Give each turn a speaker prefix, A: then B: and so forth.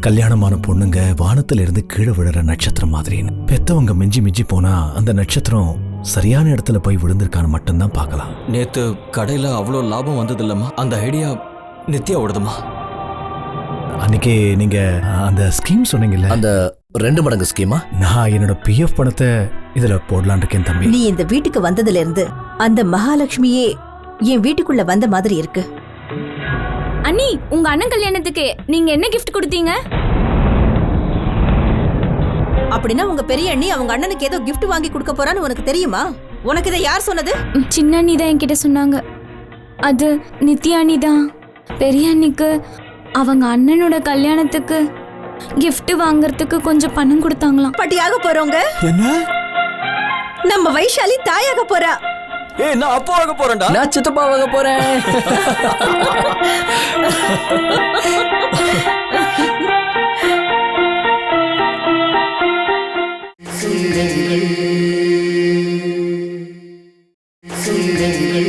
A: கல்யாணமான பொண்ணுங்க வானத்துல இருந்து கீழே விழுற நட்சத்திரம் மாதிரின்னு. பெத்தவங்க மிஞ்சி மிஞ்சி போனா அந்த நட்சத்திரம் சரியான இடத்துல போய் விழுந்திருக்கான்னு மட்டும்தான் பார்க்கலாம்.
B: நேத்து கடையில அவ்வளோ லாபம் வந்தது இல்லம்மா, அந்த ஐடியா நித்யா ஓடுதுமா.
A: அன்னைக்கு நீங்க அந்த ஸ்கீம் சொன்னீங்கல்ல,
C: அந்த 2 மடங்கு ஸ்கீமா?
A: நான் என்னோட பிஎஃப் பணத்தை இதுல போடலான் இருக்கேன் தம்பி.
D: நீ இந்த வீட்டுக்கு வந்ததுல இருந்து அந்த மகாலட்சுமியே என் வீட்டுக்குள்ள வந்த மாதிரி இருக்கு.
E: அண்ணி, உங்க அண்ணன் கல்யாணத்துக்கு நீங்க என்ன கிஃப்ட் கொடுத்தீங்க?
D: அப்படின்னா உங்க பெரிய அண்ணி அவங்க அண்ணனுக்கு ஏதோ கிஃப்ட் வாங்கி கொடுக்க போறான்னு உனக்கு தெரியுமா? உனக்கு இதை யார் சொன்னது?
E: சின்ன அண்ணி தான் என்கிட்ட சொன்னாங்க. அது நித்யா அண்ணி தான். பெரிய அண்ணிக்கு அவங்க அண்ணனோட கல்யாணத்துக்கு கிஃப்ட் வாங்குறதுக்கு கொஞ்சம் பணம் கொடுத்தாங்களாம்.
D: பாட்டியாக போறவங்க
B: என்ன?
D: நம்ம வைஷாலி தாயாக போறா.
B: ஏய், நான் அப்பா ஆக போறேன்டா.
C: நான் சித்தப்பாவாக போறேன்.
F: சுந்தங்கள்